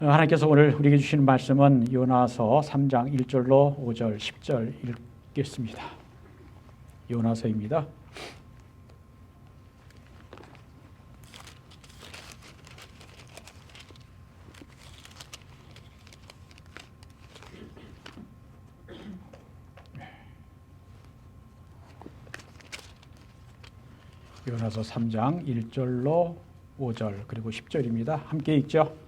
하나님께서 오늘 우리에게 주시는 말씀은 요나서 3장 1절로 5절, 10절 읽겠습니다. 요나서입니다. 요나서 3장 1절로 5절 그리고 10절입니다. 함께 읽죠.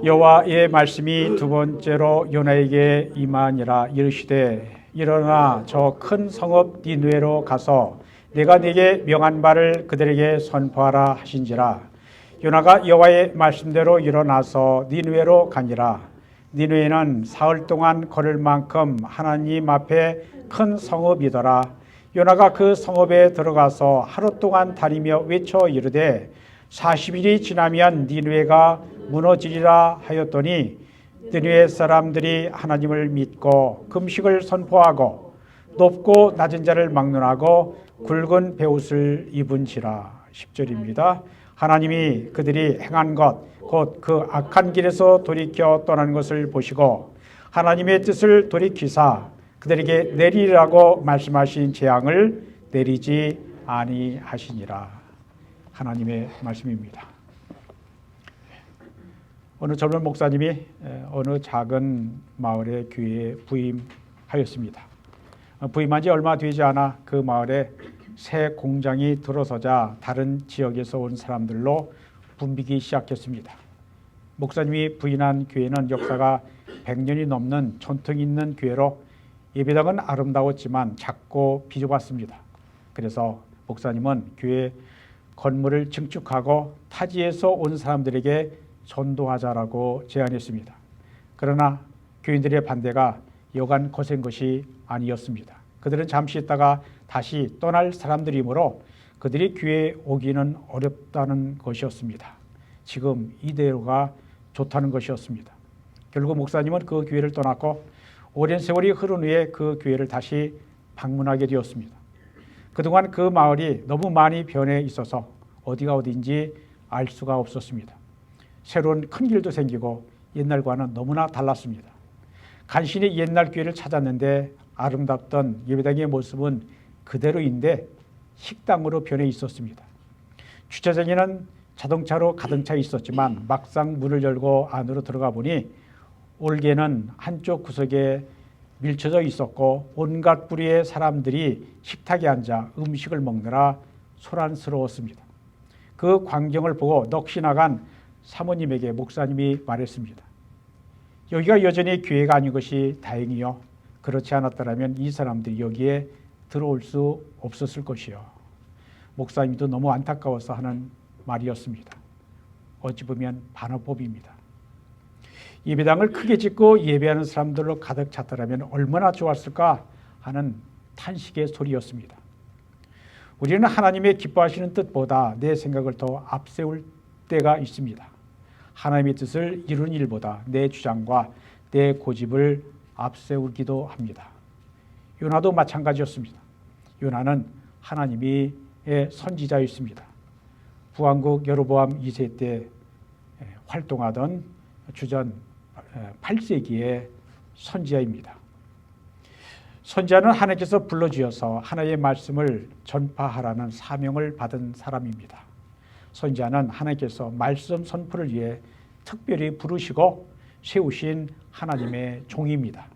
여호와의 말씀이 두 번째로 요나에게 임하니라. 이르시되 일어나 저 큰 성읍 니느웨로 가서 내가 네게 명한 바를 그들에게 선포하라 하신지라. 요나가 여호와의 말씀대로 일어나서 니느웨로 가니라. 니느웨는 사흘 동안 걸을 만큼 하나님 앞에 큰 성읍이더라. 요나가 그 성읍에 들어가서 하루 동안 다니며 외쳐 이르되 40일이 지나면 니느웨가 무너지리라 하였더니 니느웨 사람들이 하나님을 믿고 금식을 선포하고 높고 낮은 자를 막론하고 굵은 베옷을 입은지라. 10절입니다. 하나님이 그들이 행한 것 곧 그 악한 길에서 돌이켜 떠나는 것을 보시고 하나님의 뜻을 돌이키사 그들에게 내리라고 말씀하신 재앙을 내리지 아니하시니라. 하나님의 말씀입니다. 어느 젊은 목사님이 어느 작은 마을의 교회에 부임하였습니다. 부임한 지 얼마 되지 않아 그 마을에 새 공장이 들어서자 다른 지역에서 온 사람들로 붐비기 시작했습니다. 목사님이 부임한 교회는 역사가 100년이 넘는 전통이 있는 교회로 예배당은 아름다웠지만 작고 비좁았습니다. 그래서 목사님은 교회 건물을 증축하고 타지에서 온 사람들에게 전도하자라고 제안했습니다. 그러나 교인들의 반대가 여간 거센 것이 아니었습니다. 그들은 잠시 있다가 다시 떠날 사람들이므로 그들이 교회에 오기는 어렵다는 것이었습니다. 지금 이대로가 좋다는 것이었습니다. 결국 목사님은 그 교회를 떠났고 오랜 세월이 흐른 후에 그 교회를 다시 방문하게 되었습니다. 그동안 그 마을이 너무 많이 변해 있어서 어디가 어디인지 알 수가 없었습니다. 새로운 큰 길도 생기고 옛날과는 너무나 달랐습니다. 간신히 옛날 교회를 찾았는데 아름답던 예배당의 모습은 그대로인데 식당으로 변해 있었습니다. 주차장에는 자동차로 가득 차 있었지만 막상 문을 열고 안으로 들어가 보니 올개는 한쪽 구석에 밀쳐져 있었고 온갖 부류의 사람들이 식탁에 앉아 음식을 먹느라 소란스러웠습니다. 그 광경을 보고 넋이 나간 사모님에게 목사님이 말했습니다. 여기가 여전히 교회가 아닌 것이 다행이요. 그렇지 않았더라면 이 사람들이 여기에 들어올 수 없었을 것이요. 목사님도 너무 안타까워서 하는 말이었습니다. 어찌 보면 반어법입니다. 예배당을 크게 짓고 예배하는 사람들로 가득 찼더라면 얼마나 좋았을까 하는 탄식의 소리였습니다. 우리는 하나님의 기뻐하시는 뜻보다 내 생각을 더 앞세울 때가 있습니다. 하나님의 뜻을 이루는 일보다 내 주장과 내 고집을 앞세우기도 합니다. 요나도 마찬가지였습니다. 요나는 하나님의 선지자였습니다. 부왕국 여로보암 2세 때 활동하던 주전 8세기의 선지자입니다. 선지자는 하나님께서 불러주어서 하나님의 말씀을 전파하라는 사명을 받은 사람입니다. 선지자는 하나님께서 말씀 선포를 위해 특별히 부르시고 세우신 하나님의 종입니다.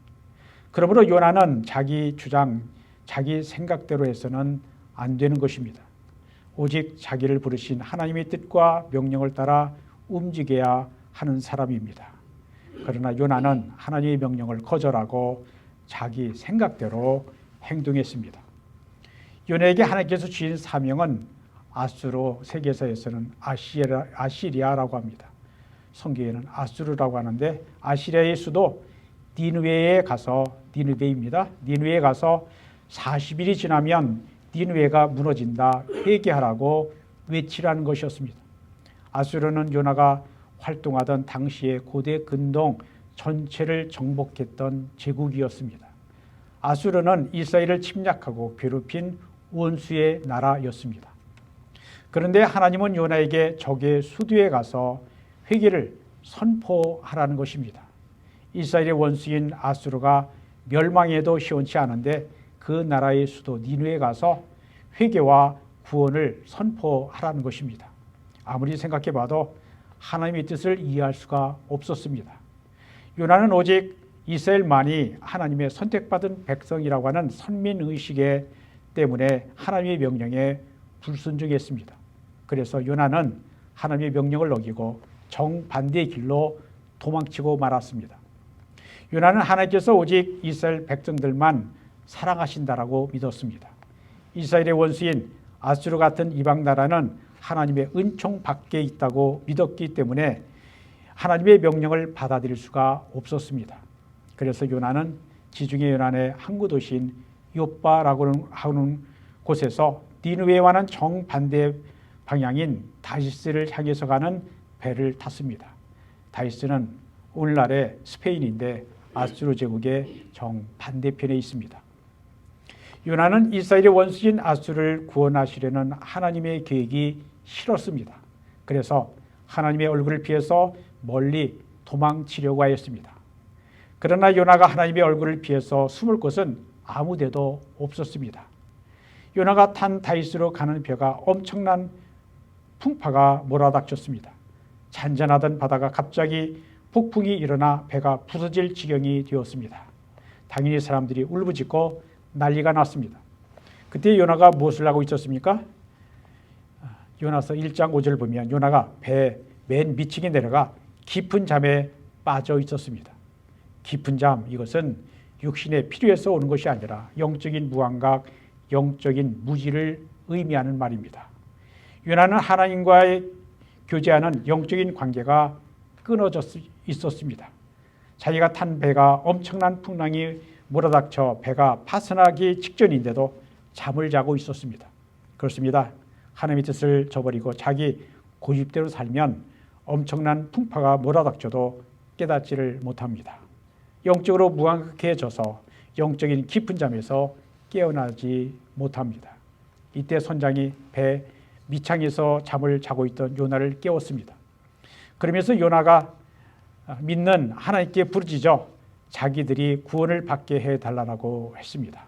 그러므로 요나는 자기 주장, 자기 생각대로 해서는 안 되는 것입니다. 오직 자기를 부르신 하나님의 뜻과 명령을 따라 움직여야 하는 사람입니다. 그러나 요나는 하나님의 명령을 거절하고 자기 생각대로 행동했습니다. 요나에게 하나님께서 주신 사명은 아수르, 세계사에서는 아시리아라고 합니다. 성경에는 아수르라고 하는데 아시리아의 수도 니느웨에 가서 니느웨입니다. 니느웨에 가서 40일이 지나면 니느웨가 무너진다 회개하라고 외치라는 것이었습니다. 아수르는 요나가 활동하던 당시의 고대 근동 전체를 정복했던 제국이었습니다. 아수르는 이스라엘을 침략하고 괴롭힌 원수의 나라였습니다. 그런데 하나님은 요나에게 적의 수도에 가서 회개를 선포하라는 것입니다. 이스라엘의 원수인 아수르가 멸망해도 시원치 않은데 그 나라의 수도 니느웨에 가서 회개와 구원을 선포하라는 것입니다. 아무리 생각해봐도 하나님의 뜻을 이해할 수가 없었습니다. 요나는 오직 이스라엘만이 하나님의 선택받은 백성이라고 하는 선민의식 때문에 하나님의 명령에 불순종했습니다. 그래서 요나는 하나님의 명령을 어기고 정반대의 길로 도망치고 말았습니다. 요나는 하나님께서 오직 이스라엘 백성들만 사랑하신다라고 믿었습니다. 이스라엘의 원수인 아수르 같은 이방 나라는 하나님의 은총 밖에 있다고 믿었기 때문에 하나님의 명령을 받아들일 수가 없었습니다. 그래서 요나는 지중해 연안의 항구 도시인 요빠라고 하는 곳에서 니느웨와는 정반대 방향인 다시스를 향해서 가는 배를 탔습니다. 다시스는 오늘날의 스페인인데 아수르 제국의 정반대편에 있습니다. 요나는 이스라엘의 원수인 아수르를 구원하시려는 하나님의 계획이 싫었습니다. 그래서 하나님의 얼굴을 피해서 멀리 도망치려고 하였습니다. 그러나 요나가 하나님의 얼굴을 피해서 숨을 곳은 아무 데도 없었습니다. 요나가 탄 다시스로 가는 배가 엄청난 풍파가 몰아닥쳤습니다. 잔잔하던 바다가 갑자기 폭풍이 일어나 배가 부서질 지경이 되었습니다. 당연히 사람들이 울부짖고 난리가 났습니다. 그때 요나가 무엇을 하고 있었습니까? 요나서 1장 5절을 보면 요나가 배 맨 밑층에 내려가 깊은 잠에 빠져 있었습니다. 깊은 잠, 이것은 육신의 필요에서 오는 것이 아니라 영적인 무감각, 영적인 무지를 의미하는 말입니다. 요나는 하나님과의 교제하는 영적인 관계가 끊어져 있었습니다. 자기가 탄 배가 엄청난 풍랑이 몰아닥쳐 배가 파손하기 직전인데도 잠을 자고 있었습니다. 그렇습니다. 하나님의 뜻을 저버리고 자기 고집대로 살면 엄청난 풍파가 몰아닥쳐도 깨닫지를 못합니다. 영적으로 무감각해져서 영적인 깊은 잠에서 깨어나지 못합니다. 이때 선장이 배 밑창에서 잠을 자고 있던 요나를 깨웠습니다. 그러면서 요나가 믿는 하나님께 부르짖어 자기들이 구원을 받게 해달라고 했습니다.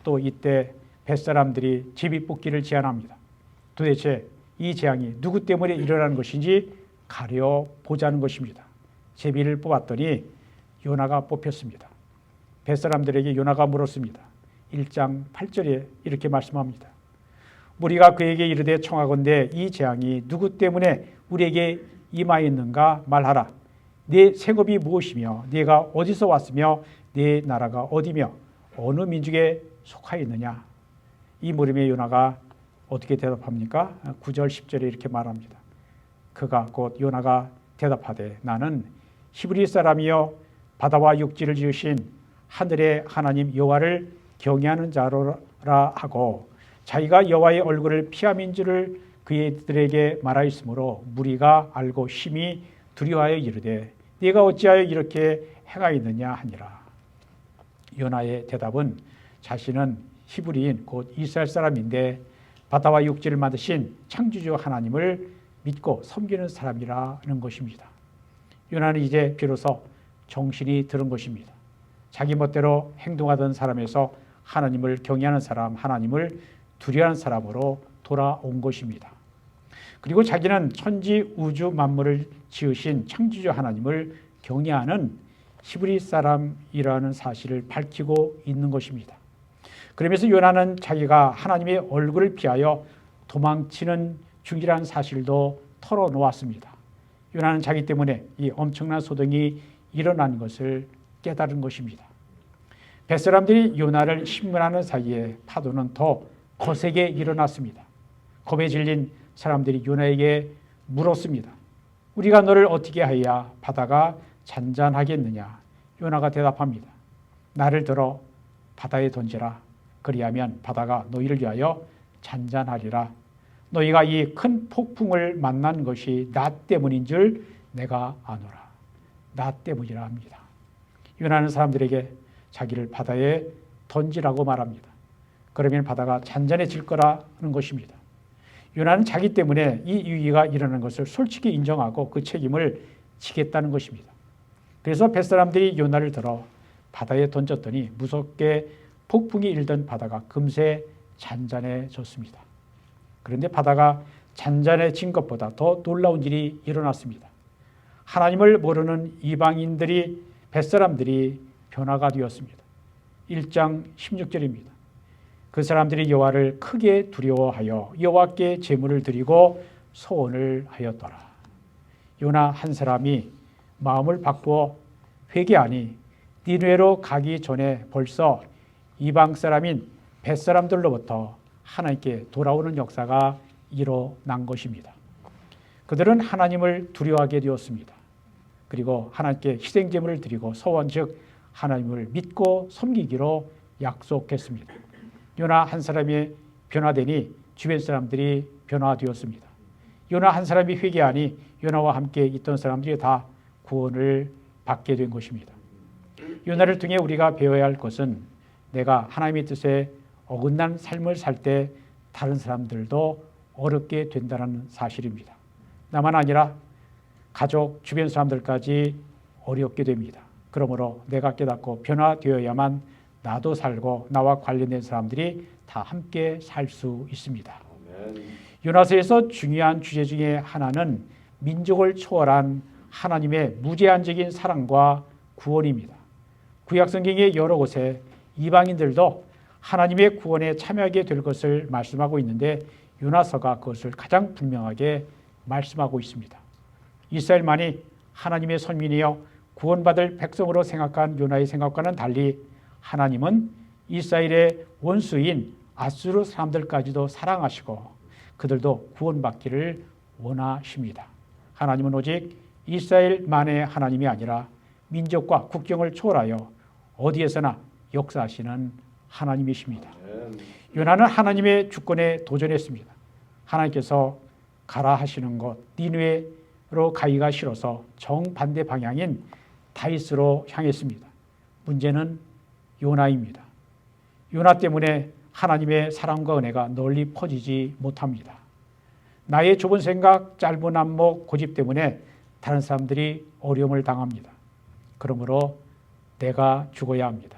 또 이때 뱃사람들이 제비뽑기를 제안합니다. 도대체 이 재앙이 누구 때문에 일어나는 것인지 가려보자는 것입니다. 제비를 뽑았더니 요나가 뽑혔습니다. 뱃사람들에게 요나가 물었습니다. 1장 8절에 이렇게 말씀합니다. 무리가 그에게 이르되 청하건대 이 재앙이 누구 때문에 우리에게 임하였는가 말하라. 네 생업이 무엇이며 네가 어디서 왔으며 네 나라가 어디며 어느 민족에 속하였느냐. 이 물음에 요나가 어떻게 대답합니까? 9절 10절에 이렇게 말합니다. 그가 곧 요나가 대답하되 나는 히브리 사람이여 바다와 육지를 지으신 하늘의 하나님 여호와를 경외하는 자로라 하고 자기가 여호와의 얼굴을 피함인 줄을 그들에게 말하였으므로 무리가 알고 심히 두려워하여 이르되 네가 어찌하여 이렇게 행하였느냐 하니라. 요나의 대답은 자신은 히브리인 곧 이스라엘 사람인데 바다와 육지를 만드신 창조주 하나님을 믿고 섬기는 사람이라는 것입니다. 요나는 이제 비로소 정신이 들은 것입니다. 자기 멋대로 행동하던 사람에서 하나님을 경외하는 사람, 하나님을 두려워하는 사람으로 돌아온 것입니다. 그리고 자기는 천지 우주 만물을 지으신 창조주 하나님을 경외하는 히브리 사람이라는 사실을 밝히고 있는 것입니다. 그러면서 요나는 자기가 하나님의 얼굴을 피하여 도망치는 중이라는 사실도 털어놓았습니다. 요나는 자기 때문에 이 엄청난 소동이 일어난 것을 깨달은 것입니다. 뱃사람들이 요나를 신문하는 사이에 파도는 더 거세게 일어났습니다. 겁에 질린 사람들이 요나에게 물었습니다. 우리가 너를 어떻게 하여야 바다가 잔잔하겠느냐. 요나가 대답합니다. 나를 들어 바다에 던지라. 그리하면 바다가 너희를 위하여 잔잔하리라. 너희가 이 큰 폭풍을 만난 것이 나 때문인 줄 내가 아노라. 나 때문이라 합니다. 요나는 사람들에게 자기를 바다에 던지라고 말합니다. 그러면 바다가 잔잔해질 거라는 것입니다. 요나는 자기 때문에 이 위기가 일어난 것을 솔직히 인정하고 그 책임을 치겠다는 것입니다. 그래서 뱃사람들이 요나를 들어 바다에 던졌더니 무섭게 폭풍이 일던 바다가 금세 잔잔해졌습니다. 그런데 바다가 잔잔해진 것보다 더 놀라운 일이 일어났습니다. 하나님을 모르는 이방인들이 뱃사람들이 변화가 되었습니다. 1장 16절입니다. 그 사람들이 여호와를 크게 두려워하여 여호와께 제물을 드리고 소원을 하였더라. 요나 한 사람이 마음을 바꾸어 회개하니 니느웨로 가기 전에 벌써 이방 사람인 뱃사람들로부터 하나님께 돌아오는 역사가 일어난 것입니다. 그들은 하나님을 두려워하게 되었습니다. 그리고 하나님께 희생제물을 드리고 소원 즉 하나님을 믿고 섬기기로 약속했습니다. 요나 한 사람이 변화되니 주변 사람들이 변화되었습니다. 요나 한 사람이 회개하니 요나와 함께 있던 사람들이 다 구원을 받게 된 것입니다. 요나를 통해 우리가 배워야 할 것은 내가 하나님의 뜻에 어긋난 삶을 살 때 다른 사람들도 어렵게 된다는 사실입니다. 나만 아니라 가족, 주변 사람들까지 어렵게 됩니다. 그러므로 내가 깨닫고 변화되어야만 나도 살고 나와 관련된 사람들이 다 함께 살 수 있습니다. 요나서에서 중요한 주제 중에 하나는 민족을 초월한 하나님의 무제한적인 사랑과 구원입니다. 구약성경의 여러 곳에 이방인들도 하나님의 구원에 참여하게 될 것을 말씀하고 있는데 요나서가 그것을 가장 분명하게 말씀하고 있습니다. 이스라엘만이 하나님의 선민이여 구원받을 백성으로 생각한 요나의 생각과는 달리 하나님은 이스라엘의 원수인 아수르 사람들까지도 사랑하시고 그들도 구원받기를 원하십니다. 하나님은 오직 이스라엘만의 하나님이 아니라 민족과 국경을 초월하여 어디에서나 역사하시는 하나님이십니다. 요나는 하나님의 주권에 도전했습니다. 하나님께서 가라 하시는 곳 니느웨로 가기가 싫어서 정반대 방향인 다윗으로 향했습니다. 문제는 요나입니다. 요나 때문에 하나님의 사랑과 은혜가 널리 퍼지지 못합니다. 나의 좁은 생각, 짧은 안목, 고집 때문에 다른 사람들이 어려움을 당합니다. 그러므로 내가 죽어야 합니다.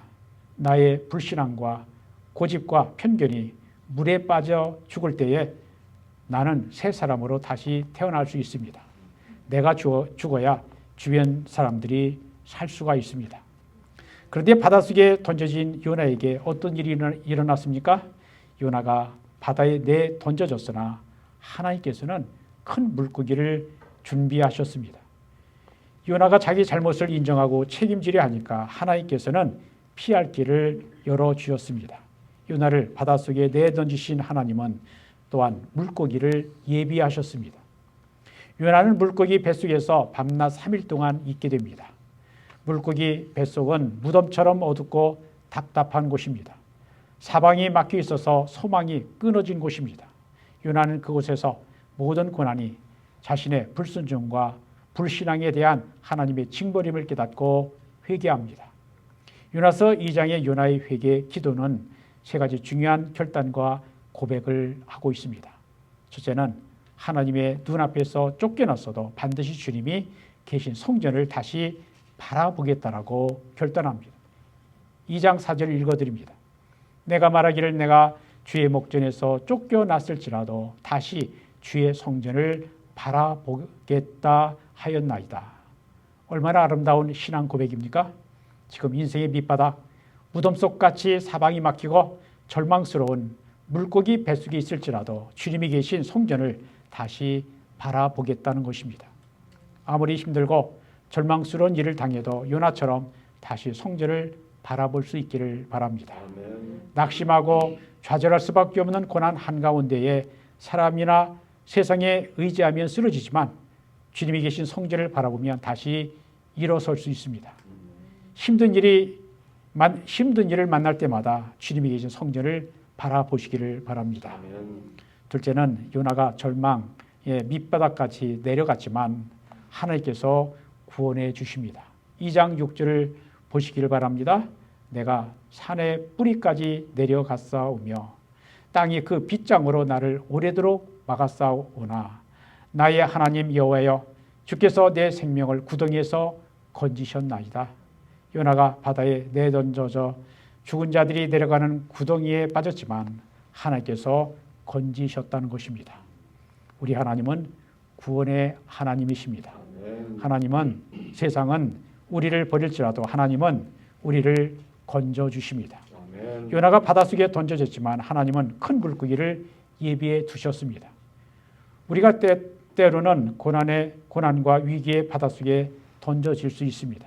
나의 불신앙과 고집과 편견이 물에 빠져 죽을 때에 나는 새 사람으로 다시 태어날 수 있습니다. 내가 죽어야 주변 사람들이 살 수가 있습니다. 그런데 바닷속에 던져진 요나에게 어떤 일이 일어났습니까? 요나가 바다에 내던져졌으나 하나님께서는 큰 물고기를 준비하셨습니다. 요나가 자기 잘못을 인정하고 책임지려 하니까 하나님께서는 피할 길을 열어주었습니다. 요나를 바닷속에 내던지신 하나님은 또한 물고기를 예비하셨습니다. 요나는 물고기 뱃속에서 밤낮 3일 동안 있게 됩니다. 물고기 뱃속은 무덤처럼 어둡고 답답한 곳입니다. 사방이 막혀 있어서 소망이 끊어진 곳입니다. 요나는 그곳에서 모든 고난이 자신의 불순종과 불신앙에 대한 하나님의 징벌임을 깨닫고 회개합니다. 요나서 2장의 요나의 회개 기도는 세 가지 중요한 결단과 고백을 하고 있습니다. 첫째는 하나님의 눈앞에서 쫓겨났어도 반드시 주님이 계신 성전을 다시 바라보겠다라고 결단합니다. 2장 4절 읽어드립니다. 내가 말하기를 내가 주의 목전에서 쫓겨났을지라도 다시 주의 성전을 바라보겠다 하였나이다. 얼마나 아름다운 신앙 고백입니까? 지금 인생의 밑바닥, 무덤 속같이 사방이 막히고 절망스러운 물고기 뱃속에 있을지라도 주님이 계신 성전을 다시 바라보겠다는 것입니다. 아무리 힘들고 절망스러운 일을 당해도 요나처럼 다시 성전을 바라볼 수 있기를 바랍니다. 아멘. 낙심하고 좌절할 수밖에 없는 고난 한가운데에 사람이나 세상에 의지하면 쓰러지지만 주님이 계신 성전을 바라보면 다시 일어설 수 있습니다. 힘든 일을 만날 때마다 주님이 계신 성전을 바라보시기를 바랍니다. 아멘. 둘째는 요나가 절망의 밑바닥까지 내려갔지만 하나님께서 구원해 주십니다. 2장 6절을 보시기를 바랍니다. 내가 산의 뿌리까지 내려갔사오며 땅이 그 빗장으로 나를 오래도록 막았사오나 나의 하나님 여호와여 주께서 내 생명을 구덩이에서 건지셨나이다. 요나가 바다에 내던져져 죽은 자들이 내려가는 구덩이에 빠졌지만 하나님께서 건지셨다는 것입니다. 우리 하나님은 구원의 하나님이십니다. 하나님은 세상은 우리를 버릴지라도 하나님은 우리를 건져주십니다. 요나가 바닷속에 던져졌지만 하나님은 큰 물고기를 예비해 두셨습니다. 우리가 때로는 고난과 위기의 바닷속에 던져질 수 있습니다.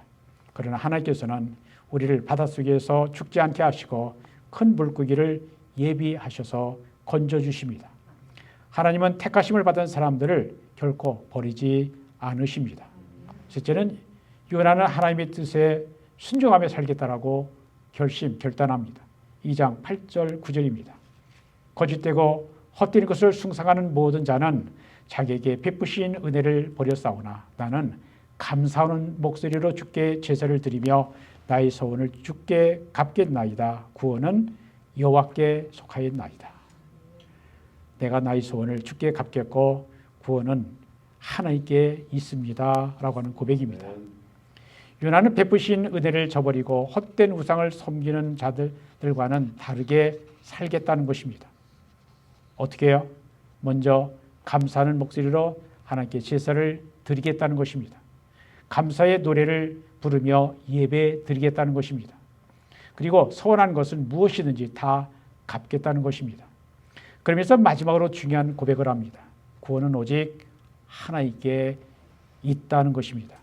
그러나 하나님께서는 우리를 바닷속에서 죽지 않게 하시고 큰 물고기를 예비하셔서 건져주십니다. 하나님은 택하심을 받은 사람들을 결코 버리지 않으십니다. 셋째는 요나는 하나님의 뜻에 순종하며 살겠다라고 결단합니다. 2장 8절 9절입니다. 거짓되고 헛된 것을 숭상하는 모든 자는 자기에게 베푸신 은혜를 버렸사오나 나는 감사하는 목소리로 주께 제사를 드리며 나의 소원을 주께 갚겠나이다. 구원은 여호와께 속하였나이다. 내가 나의 소원을 주께 갚겠고 구원은 하나님께 있습니다. 라고 하는 고백입니다. 요나는 베푸신 은혜를 저버리고 헛된 우상을 섬기는 자들과는 다르게 살겠다는 것입니다. 어떻게 해요? 먼저 감사하는 목소리로 하나님께 제사를 드리겠다는 것입니다. 감사의 노래를 부르며 예배 드리겠다는 것입니다. 그리고 소원한 것은 무엇이든지 다 갚겠다는 것입니다. 그러면서 마지막으로 중요한 고백을 합니다. 구원은 오직 하나님께 있다는 것입니다.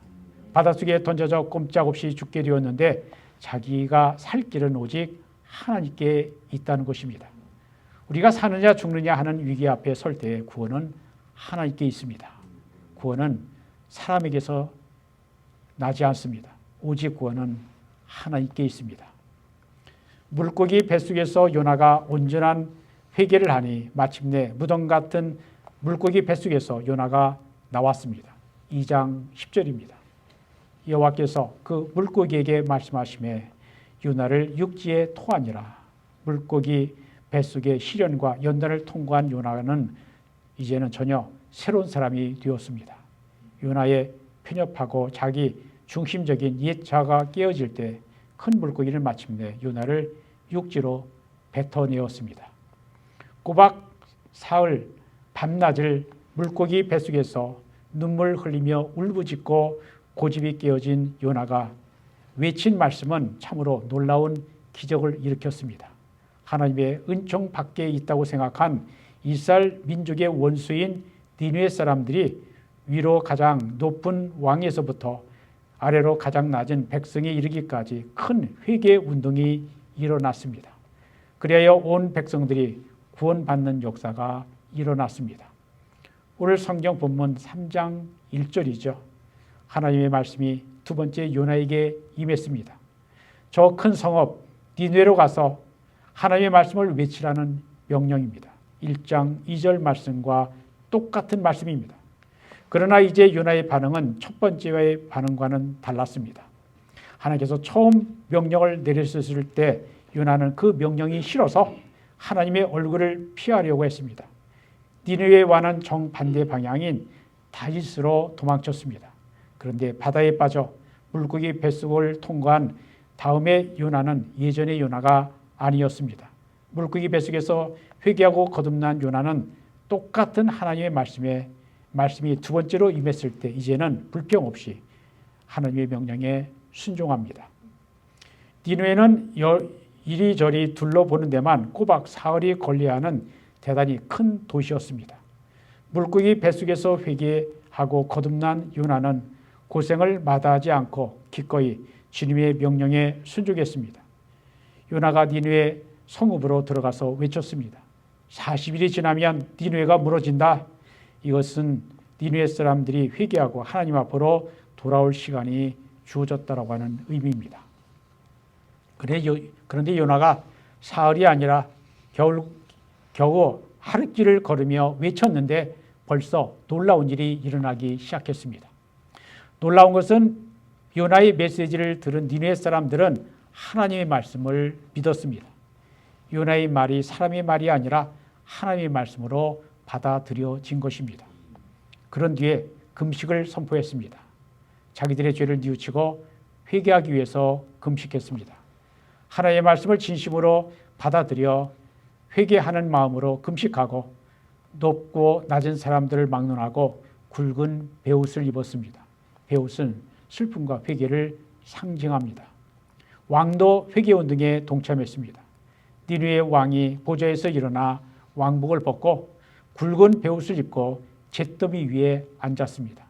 바닷속에 던져져 꼼짝없이 죽게 되었는데 자기가 살 길은 오직 하나님께 있다는 것입니다. 우리가 사느냐 죽느냐 하는 위기 앞에 설 때 구원은 하나님께 있습니다. 구원은 사람에게서 나지 않습니다. 오직 구원은 하나님께 있습니다. 물고기 뱃속에서 요나가 온전한 회개를 하니 마침내 무덤 같은 물고기 뱃속에서 요나가 나왔습니다. 2장 10절입니다. 여호와께서 그 물고기에게 말씀하시매 요나를 육지에 토하니라. 물고기 뱃속의 시련과 연단을 통과한 요나는 이제는 전혀 새로운 사람이 되었습니다. 요나의 편협하고 자기 중심적인 옛 자아가 깨어질 때 큰 물고기를 마침내 요나를 육지로 뱉어내었습니다. 꼬박 사흘 밤낮을 물고기 뱃속에서 눈물 흘리며 울부짖고 고집이 깨어진 요나가 외친 말씀은 참으로 놀라운 기적을 일으켰습니다. 하나님의 은총 밖에 있다고 생각한 이스라엘 민족의 원수인 니느웨 사람들이 위로 가장 높은 왕에서부터 아래로 가장 낮은 백성에 이르기까지 큰 회개 운동이 일어났습니다. 그리하여 온 백성들이 구원받는 역사가 일어났습니다. 오늘 성경 본문 3장 1절이죠. 하나님의 말씀이 두 번째 요나에게 임했습니다. 저 큰 성읍 니느웨로 가서 하나님의 말씀을 외치라는 명령입니다. 1장 2절 말씀과 똑같은 말씀입니다. 그러나 이제 요나의 반응은 첫 번째의 반응과는 달랐습니다. 하나님께서 처음 명령을 내렸을 때 요나는 그 명령이 싫어서 하나님의 얼굴을 피하려고 했습니다. 니느웨 왕은 정반대 방향인 다윗으로 도망쳤습니다. 그런데 바다에 빠져 물고기 뱃속을 통과한 다음에 요나는 예전의 요나가 아니었습니다. 물고기 뱃속에서 회개하고 거듭난 요나는 똑같은 하나님의 말씀이 두 번째로 임했을 때 이제는 불평 없이 하나님의 명령에 순종합니다. 니느웨는 이리저리 둘러보는 데만 꼬박 사흘이 걸려야 하는 대단히 큰 도시였습니다. 물고기 뱃속에서 회개하고 거듭난 요나는 고생을 마다하지 않고 기꺼이 주님의 명령에 순종했습니다. 요나가 니느웨 성읍으로 들어가서 외쳤습니다. 40일이 지나면 니느웨가 무너진다. 이것은 니느웨 사람들이 회개하고 하나님 앞으로 돌아올 시간이 주어졌다라고 하는 의미입니다. 그런데 요나가 사흘이 아니라 겨우 하룻길을 걸으며 외쳤는데 벌써 놀라운 일이 일어나기 시작했습니다. 놀라운 것은 요나의 메시지를 들은 니느웨 사람들은 하나님의 말씀을 믿었습니다. 요나의 말이 사람의 말이 아니라 하나님의 말씀으로 받아들여진 것입니다. 그런 뒤에 금식을 선포했습니다. 자기들의 죄를 뉘우치고 회개하기 위해서 금식했습니다. 하나님의 말씀을 진심으로 받아들여 회개하는 마음으로 금식하고 높고 낮은 사람들을 막론하고 굵은 베옷을 입었습니다. 베옷은 슬픔과 회개를 상징합니다. 왕도 회개운동에 동참했습니다. 니느웨 왕이 보좌에서 일어나 왕복을 벗고 굵은 베옷을 입고 잿더미 위에 앉았습니다.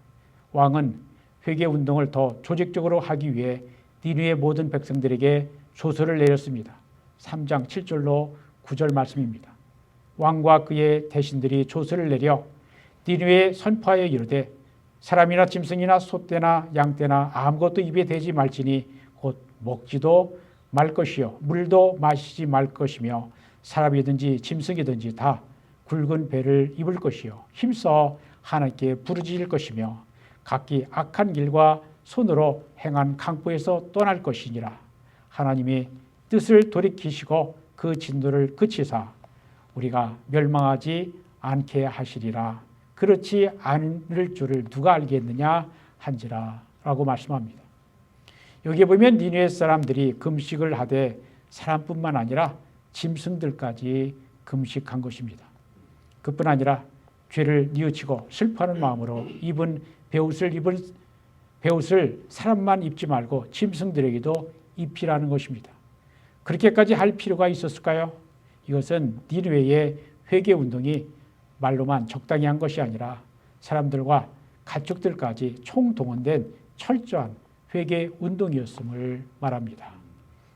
왕은 회개운동을 더 조직적으로 하기 위해 니느웨 모든 백성들에게 조서를 내렸습니다. 3장 7절로 9절 말씀입니다. 왕과 그의 대신들이 조서를 내려 니느웨에 선포하여 이르되 사람이나 짐승이나 소떼나 양떼나 아무것도 입에 대지 말지니 곧 먹지도 말 것이요 물도 마시지 말 것이며 사람이든지 짐승이든지 다 굵은 배를 입을 것이요 힘써 하나님께 부르짖을 것이며 각기 악한 길과 손으로 행한 강포에서 떠날 것이니라. 하나님이 뜻을 돌이키시고 그 진노를 그치사 우리가 멸망하지 않게 하시리라. 그렇지 않을 줄을 누가 알겠느냐 한지라 라고 말씀합니다. 여기 보면 니느웨 사람들이 금식을 하되 사람뿐만 아니라 짐승들까지 금식한 것입니다. 그뿐 아니라 죄를 뉘우치고 슬퍼하는 마음으로 입은 베옷을 사람만 입지 말고 짐승들에게도 입히라는 것입니다. 그렇게까지 할 필요가 있었을까요? 이것은 니느웨의 회개운동이 말로만 적당히 한 것이 아니라 사람들과 가축들까지 총동원된 철저한 회개운동이었음을 말합니다.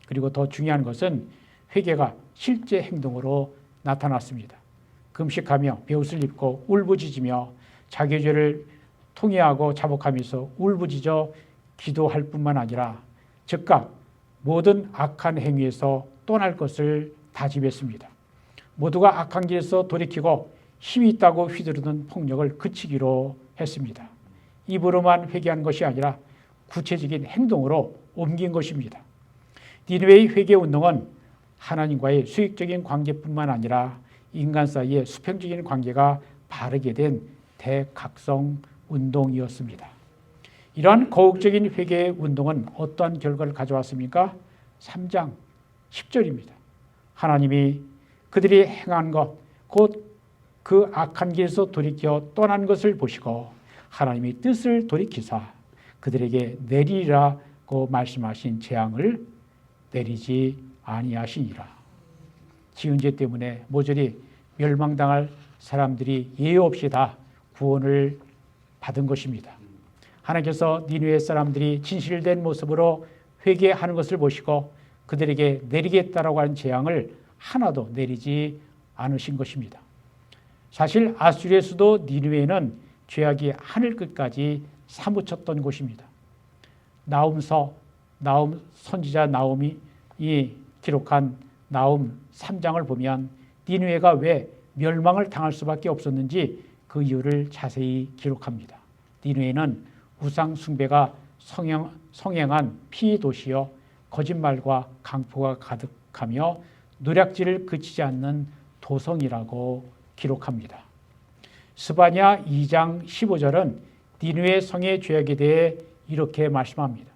그리고 더 중요한 것은 회개가 실제 행동으로 나타났습니다. 금식하며 베옷을 입고 울부짖으며 자기 죄를 통회하고 자복하면서 울부짖어 기도할 뿐만 아니라 즉각 모든 악한 행위에서 떠날 것을 다짐했습니다. 모두가 악한 길에서 돌이키고 힘이 있다고 휘두르는 폭력을 그치기로 했습니다. 입으로만 회개한 것이 아니라 구체적인 행동으로 옮긴 것입니다. 니느웨의 회개운동은 하나님과의 수익적인 관계뿐만 아니라 인간 사이의 수평적인 관계가 바르게 된 대각성 운동이었습니다. 이러한 거국적인 회개운동은 어떠한 결과를 가져왔습니까? 3장 10절입니다. 하나님이 그들이 행한 것, 곧 그 악한 길에서 돌이켜 떠난 것을 보시고 하나님이 뜻을 돌이키사 그들에게 내리라고 말씀하신 재앙을 내리지 아니하시니라. 지은 죄 때문에 모조리 멸망당할 사람들이 예외 없이 다 구원을 받은 것입니다. 하나님께서 니느웨 사람들이 진실된 모습으로 회개하는 것을 보시고 그들에게 내리겠다라고 하는 재앙을 하나도 내리지 않으신 것입니다. 사실 아수르의 수도 니느웨는 죄악이 하늘 끝까지 사무쳤던 곳입니다. 나움 선지자 나움이 기록한 나움 3장을 보면 니느웨가 왜 멸망을 당할 수밖에 없었는지 그 이유를 자세히 기록합니다. 니느웨는 우상 숭배가 성행한 피도시여 거짓말과 강포가 가득하며 노략질을 그치지 않는 도성이라고 기록합니다. 스바냐 2장 15절은 니느웨 성의 죄악에 대해 이렇게 말씀합니다.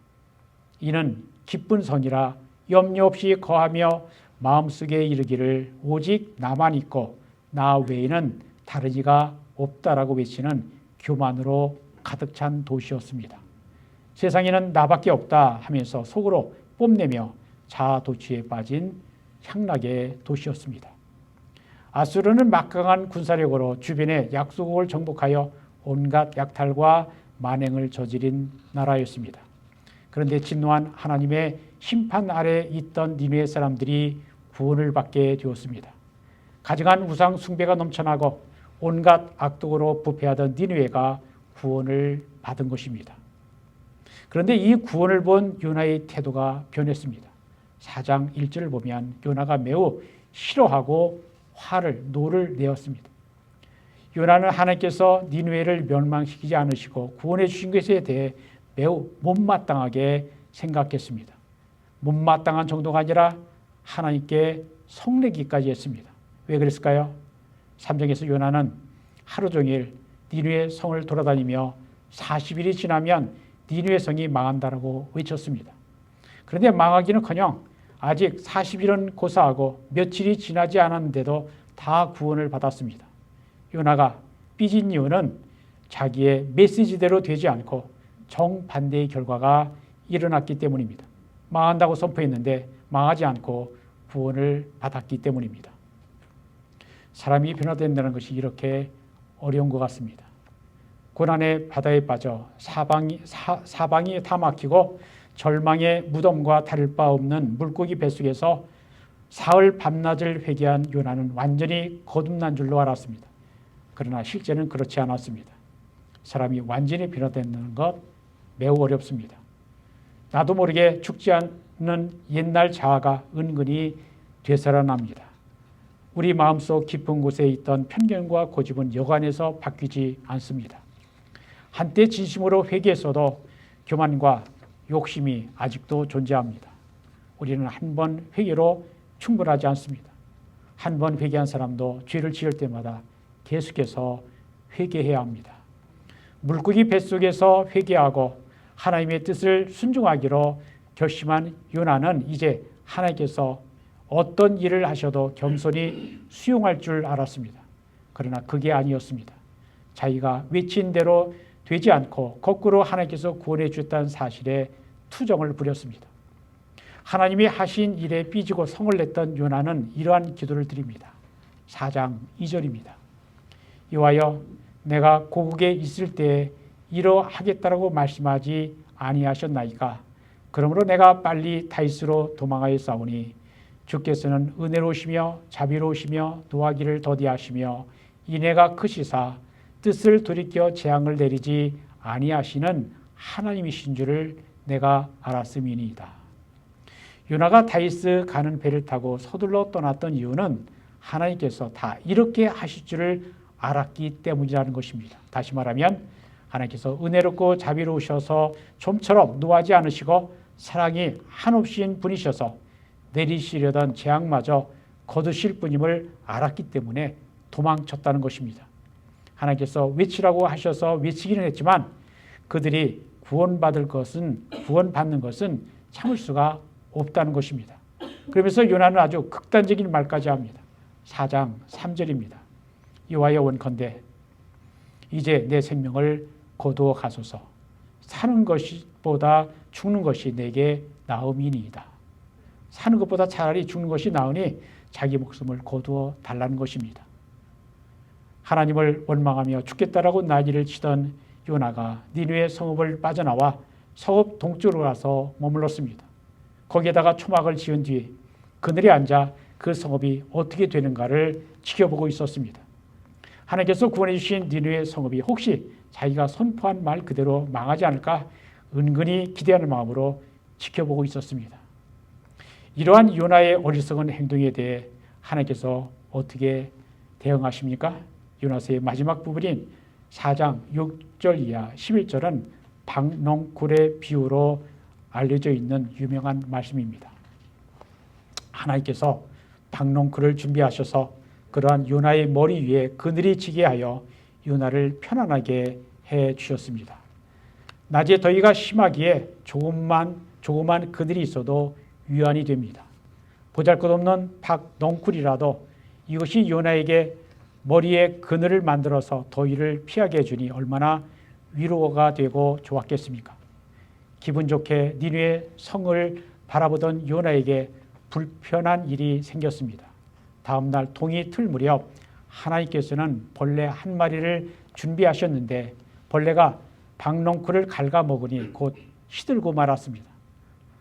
이는 기쁜 성이라 염려 없이 거하며 마음속에 이르기를 오직 나만 있고 나 외에는 다른 이가 없다라고 외치는 교만으로 가득 찬 도시였습니다. 세상에는 나밖에 없다 하면서 속으로 뽐내며 자아도취에 빠진 향락의 도시였습니다. 아수르는 막강한 군사력으로 주변의 약소국을 정복하여 온갖 약탈과 만행을 저지른 나라였습니다. 그런데 진노한 하나님의 심판 아래 있던 니느웨 사람들이 구원을 받게 되었습니다. 가증한 우상 숭배가 넘쳐나고 온갖 악독으로 부패하던 니느웨가 구원을 받은 것입니다. 그런데 이 구원을 본 요나의 태도가 변했습니다. 4장 1절을 보면 요나가 매우 싫어하고 노를 내었습니다. 요나는 하나님께서 니느웨를 멸망시키지 않으시고 구원해 주신 것에 대해 매우 못마땅하게 생각했습니다. 못마땅한 정도가 아니라 하나님께 성내기까지 했습니다. 왜 그랬을까요? 3장에서 요나는 하루 종일 니느웨 성을 돌아다니며 40일이 지나면 니느웨 성이 망한다라고 외쳤습니다. 그런데 망하기는커녕 아직 40일은 고사하고 며칠이 지나지 않았는데도 다 구원을 받았습니다. 요나가 삐진 이유는 자기의 메시지대로 되지 않고 정반대의 결과가 일어났기 때문입니다. 망한다고 선포했는데 망하지 않고 구원을 받았기 때문입니다. 사람이 변화된다는 것이 이렇게 어려운 것 같습니다. 고난의 바다에 빠져 사방이 다 막히고 절망의 무덤과 다를 바 없는 물고기 뱃속에서 사흘 밤낮을 회개한 요나는 완전히 거듭난 줄로 알았습니다. 그러나 실제는 그렇지 않았습니다. 사람이 완전히 변화되는 것 매우 어렵습니다. 나도 모르게 죽지 않는 옛날 자아가 은근히 되살아납니다. 우리 마음속 깊은 곳에 있던 편견과 고집은 여간해서 바뀌지 않습니다. 한때 진심으로 회개했어도 교만과 욕심이 아직도 존재합니다. 우리는 한 번 회개로 충분하지 않습니다. 한 번 회개한 사람도 죄를 지을 때마다 계속해서 회개해야 합니다. 물고기 뱃속에서 회개하고 하나님의 뜻을 순종하기로 결심한 요나는 이제 하나님께서 어떤 일을 하셔도 겸손히 수용할 줄 알았습니다. 그러나 그게 아니었습니다. 자기가 외친 대로 되지 않고 거꾸로 하나님께서 구원해 주셨다는 사실에 투정을 부렸습니다. 하나님이 하신 일에 삐지고 성을 냈던 요나는 이러한 기도를 드립니다. 4장 2절입니다. 여호와여, 내가 고국에 있을 때에 이러하겠다라고 말씀하지 아니하셨나이까? 그러므로 내가 빨리 다윗으로 도망하여 싸우니 주께서는 은혜로우시며 자비로우시며 노하기를 더디하시며 인애가 크시사 뜻을 돌이켜 재앙을 내리지 아니하시는 하나님이신 줄을 내가 알았음이니이다. 요나가 다윗 가는 배를 타고 서둘러 떠났던 이유는 하나님께서 다 이렇게 하실 줄을 알았기 때문이라는 것입니다. 다시 말하면 하나님께서 은혜롭고 자비로우셔서 좀처럼 노하지 않으시고 사랑이 한없이인 분이셔서 내리시려던 재앙마저 거두실 분임을 알았기 때문에 도망쳤다는 것입니다. 하나님께서 외치라고 하셔서 외치기는 했지만 그들이 구원받는 것은 참을 수가 없다는 것입니다. 그러면서 요나는 아주 극단적인 말까지 합니다. 4장 3절입니다. 여호와여, 원컨대 이제 내 생명을 거두어 가소서. 사는 것보다 죽는 것이 내게 나음이니이다. 사는 것보다 차라리 죽는 것이 나으니 자기 목숨을 거두어 달라는 것입니다. 하나님을 원망하며 죽겠다라고 난리를 치던 요나가 니느웨 성읍을 빠져나와 성읍 동쪽으로 가서 머물렀습니다. 거기에다가 초막을 지은 뒤 그늘에 앉아 그 성읍이 어떻게 되는가를 지켜보고 있었습니다. 하나님께서 구원해 주신 니느웨 성읍이 혹시 자기가 선포한 말 그대로 망하지 않을까 은근히 기대하는 마음으로 지켜보고 있었습니다. 이러한 요나의 어리석은 행동에 대해 하나님께서 어떻게 대응하십니까? 요나서의 마지막 부분인 4장 6절 이하 11절은 박농쿨의 비유로 알려져 있는 유명한 말씀입니다. 하나님께서 박농쿨을 준비하셔서 그러한 요나의 머리 위에 그늘이 지게 하여 요나를 편안하게 해 주셨습니다. 낮에 더위가 심하기에 조그만 그늘이 있어도 위안이 됩니다. 보잘것없는 박농쿨이라도 이것이 요나에게 머리에 그늘을 만들어서 더위를 피하게 해주니 얼마나 위로가 되고 좋았겠습니까? 기분 좋게 니느웨 성을 바라보던 요나에게 불편한 일이 생겼습니다. 다음 날 동이 틀 무렵 하나님께서는 벌레 한 마리를 준비하셨는데 벌레가 박농쿨을 갉아먹으니 곧 시들고 말았습니다.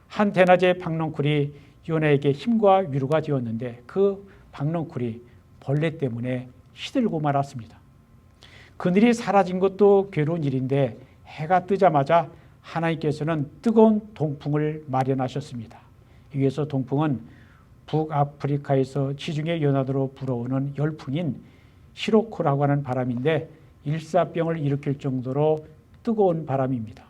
한 대낮에 박농쿨이 요나에게 힘과 위로가 되었는데 그 박농쿨이 벌레 때문에 시들고 말았습니다. 그늘이 사라진 것도 괴로운 일인데 해가 뜨자마자 하나님께서는 뜨거운 동풍을 마련하셨습니다. 여기에서 동풍은 북아프리카에서 지중해 연안으로 불어오는 열풍인 시로코라고 하는 바람인데 일사병을 일으킬 정도로 뜨거운 바람입니다.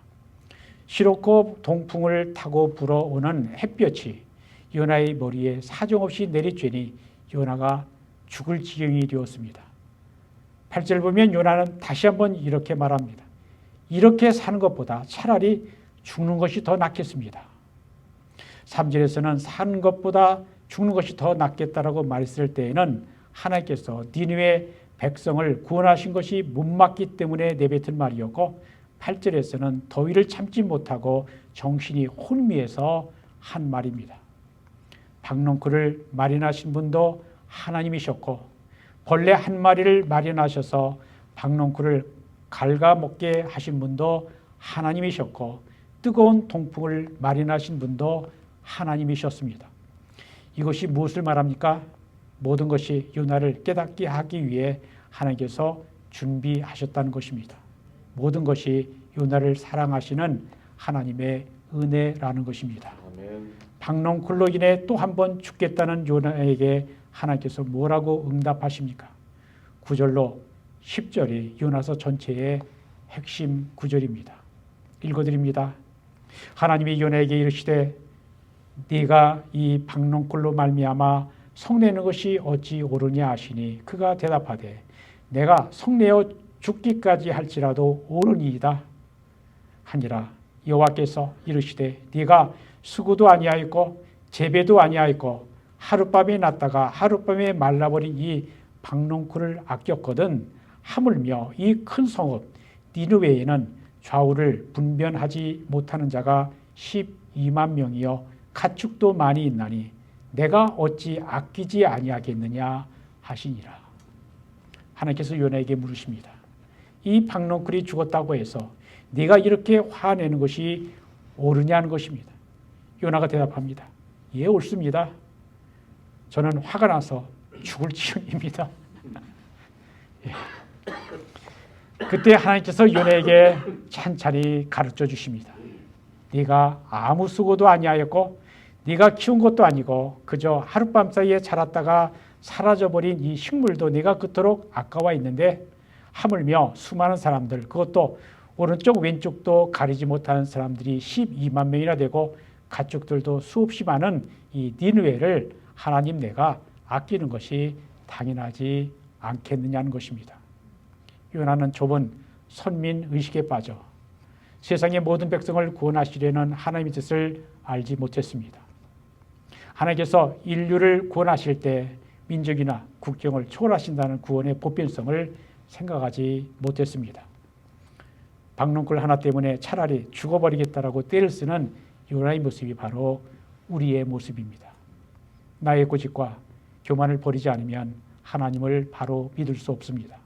시로코 동풍을 타고 불어오는 햇볕이 요나의 머리에 사정없이 내리쬐니 요나가 죽을 지경이 되었습니다. 8절 보면 요나는 다시 한번 이렇게 말합니다. 이렇게 사는 것보다 차라리 죽는 것이 더 낫겠습니다. 3절에서는 사는 것보다 죽는 것이 더 낫겠다라고 말했을 때에는 하나님께서 니느웨 백성을 구원하신 것이 못 맞기 때문에 내뱉은 말이었고, 8절에서는 더위를 참지 못하고 정신이 혼미해서 한 말입니다. 박농쿨을 마련하신 분도 하나님이셨고, 벌레 한 마리를 마련하셔서 박농쿨을 갉아먹게 하신 분도 하나님이셨고, 뜨거운 동풍을 마련하신 분도 하나님이셨습니다. 이것이 무엇을 말합니까? 모든 것이 요나를 깨닫게 하기 위해 하나님께서 준비하셨다는 것입니다. 모든 것이 요나를 사랑하시는 하나님의 은혜라는 것입니다. 박농쿨로 인해 또 한 번 죽겠다는 요나에게 하나님께서 뭐라고 응답하십니까? 9절로 10절이 요나서 전체의 핵심 구절입니다. 읽어드립니다. 하나님이 요나에게 이르시되 네가 이 박농쿨로 말미암아 성내는 것이 어찌 옳으냐 하시니 그가 대답하되 내가 성내어 죽기까지 할지라도 옳으니이다 하니라. 여호와께서 이르시되 네가 수고도 아니하였고 재배도 아니하였고 하룻밤에 났다가 하룻밤에 말라버린 이 박농쿨을 아꼈거든 하물며 이 큰 성읍 니느웨에는 좌우를 분변하지 못하는 자가 12만 명이요 가축도 많이 있나니 내가 어찌 아끼지 아니하겠느냐 하시니라. 하나님께서 요나에게 물으십니다. 이 박농쿨이 죽었다고 해서 네가 이렇게 화내는 것이 옳으냐는 것입니다. 요나가 대답합니다. 예, 옳습니다. 저는 화가 나서 죽을 지경입니다. 예. 그때 하나님께서 요나에게 찬찬히 가르쳐 주십니다. 네가 아무 수고도 아니하였고 네가 키운 것도 아니고 그저 하룻밤 사이에 자랐다가 사라져버린 이 식물도 네가 그토록 아까워 있는데 하물며 수많은 사람들, 그것도 오른쪽 왼쪽도 가리지 못하는 사람들이 12만 명이나 되고 가축들도 수없이 많은 이 니느웨를 하나님 내가 아끼는 것이 당연하지 않겠느냐는 것입니다. 요나는 좁은 선민의식에 빠져 세상의 모든 백성을 구원하시려는 하나님의 뜻을 알지 못했습니다. 하나님께서 인류를 구원하실 때 민족이나 국경을 초월하신다는 구원의 보편성을 생각하지 못했습니다. 박농쿨 하나 때문에 차라리 죽어버리겠다라고 떼를 쓰는 요나의 모습이 바로 우리의 모습입니다. 나의 고집과 교만을 버리지 않으면 하나님을 바로 믿을 수 없습니다.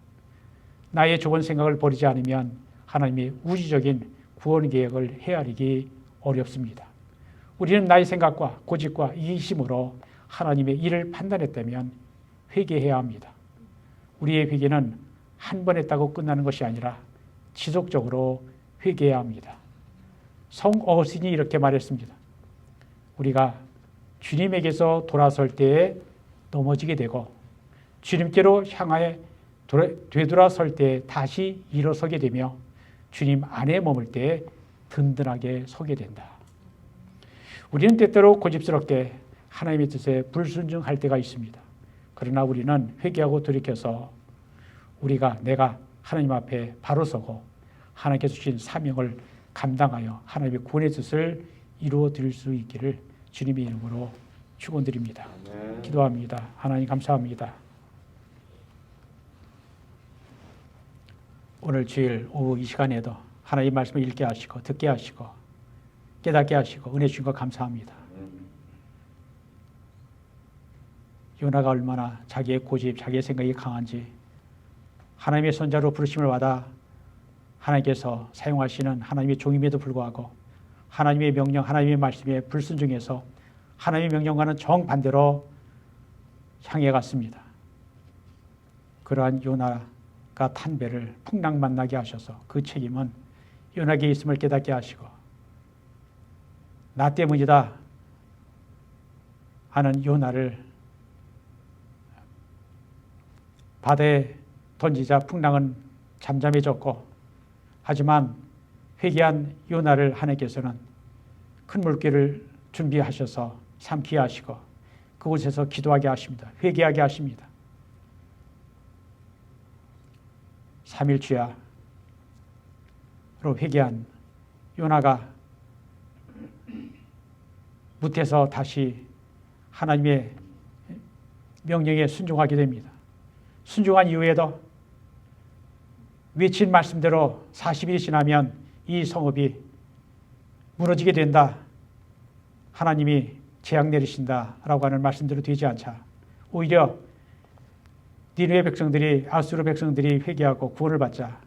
나의 좁은 생각을 버리지 않으면 하나님의 우주적인 구원 계획을 헤아리기 어렵습니다. 우리는 나의 생각과 고집과 이기심으로 하나님의 일을 판단했다면 회개해야 합니다. 우리의 회개는 한 번 했다고 끝나는 것이 아니라 지속적으로 회개해야 합니다. 성어신이 이렇게 말했습니다. 우리가 주님에게서 돌아설 때에 넘어지게 되고 주님께로 향하여 되돌아설 때 다시 일어서게 되며 주님 안에 머물 때 든든하게 서게 된다. 우리는 때때로 고집스럽게 하나님의 뜻에 불순종할 때가 있습니다. 그러나 우리는 회개하고 돌이켜서 내가 하나님 앞에 바로 서고 하나님께서 주신 사명을 감당하여 하나님의 구원의 뜻을 이루어 드릴 수 있기를 주님의 이름으로 축원드립니다. 기도합니다. 하나님 감사합니다. 오늘 주일 오후 이 시간에도 하나님 말씀을 읽게 하시고 듣게 하시고 깨닫게 하시고 은혜 주신 것 감사합니다. 요나가 얼마나 자기의 고집, 자기의 생각이 강한지 하나님의 선자로 부르심을 받아 하나님께서 사용하시는 하나님의 종임에도 불구하고 하나님의 명령, 하나님의 말씀에 불순종해서 하나님의 명령과는 정반대로 향해 갔습니다. 그러한 요나가 탄 배를 풍랑 만나게 하셔서 그 책임은 요나에게 있음을 깨닫게 하시고 나 때문이다 하는 요나를 바다에 던지자 풍랑은 잠잠해졌고 하지만 회개한 요나를 하나님께서는 큰 물길을 준비하셔서 삼키게 하시고 그곳에서 기도하게 하십니다. 회개하게 하십니다. 3일주야 회개한 요나가 무태서 다시 하나님의 명령에 순종하게 됩니다. 순종한 이후에도 외친 말씀대로 40일이 지나면 이 성읍이 무너지게 된다. 하나님이 재앙 내리신다라고 하는 말씀대로 되지 않자 오히려 니느웨 백성들이 아수르 백성들이 회개하고 구원을 받자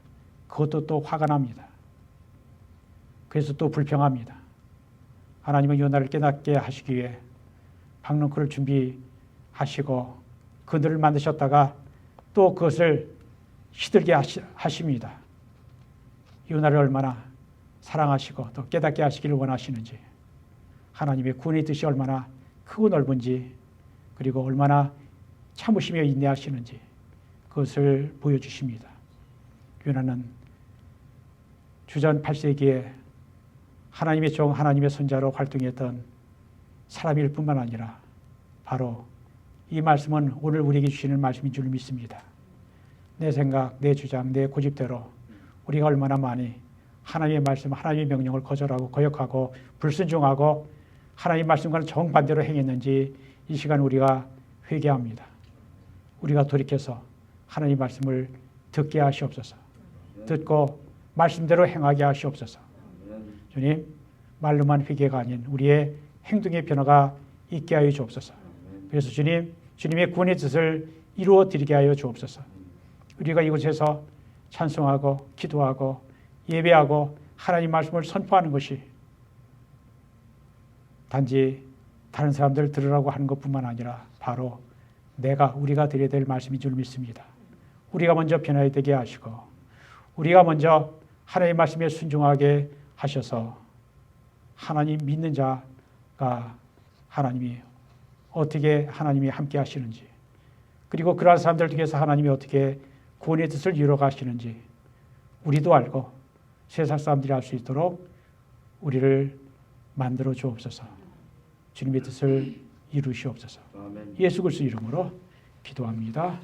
그것도 또 화가 납니다. 그래서 또 불평합니다. 하나님은 요나를 깨닫게 하시기 위해 박넝쿨을 준비하시고 그늘을 만드셨다가 또 그것을 시들게 하십니다. 요나를 얼마나 사랑하시고 또 깨닫게 하시기를 원하시는지, 하나님의 구원의 뜻이 얼마나 크고 넓은지, 그리고 얼마나 참으시며 인내하시는지 그것을 보여주십니다. 요나는 주전 8세기에 하나님의 종, 하나님의 선자로 활동했던 사람일 뿐만 아니라 바로 이 말씀은 오늘 우리에게 주시는 말씀인 줄 믿습니다. 내 생각, 내 주장, 내 고집대로 우리가 얼마나 많이 하나님의 말씀, 하나님의 명령을 거절하고 거역하고 불순종하고 하나님의 말씀과는 정반대로 행했는지 이 시간 우리가 회개합니다. 우리가 돌이켜서 하나님의 말씀을 듣게 하시옵소서. 듣고 말씀대로 행하게 하시옵소서. 주님, 말로만 회개가 아닌 우리의 행동의 변화가 있게 하여 주옵소서. 그래서 주님, 주님의 구원의 뜻을 이루어 드리게 하여 주옵소서. 우리가 이곳에서 찬송하고 기도하고 예배하고 하나님 말씀을 선포하는 것이 단지 다른 사람들 들으라고 하는 것뿐만 아니라 바로 우리가 드려야 될 말씀인 줄 믿습니다. 우리가 먼저 변화되게 되게 하시고 우리가 먼저 하나님의 말씀에 순종하게 하셔서 하나님 믿는 자가 하나님이 어떻게 하나님이 함께 하시는지, 그리고 그러한 사람들 중에서 하나님이 어떻게 구원의 뜻을 이루어 가시는지 우리도 알고 세상 사람들이 알 수 있도록 우리를 만들어 주옵소서. 주님의 뜻을 이루시옵소서. 예수 그리스도 이름으로 기도합니다.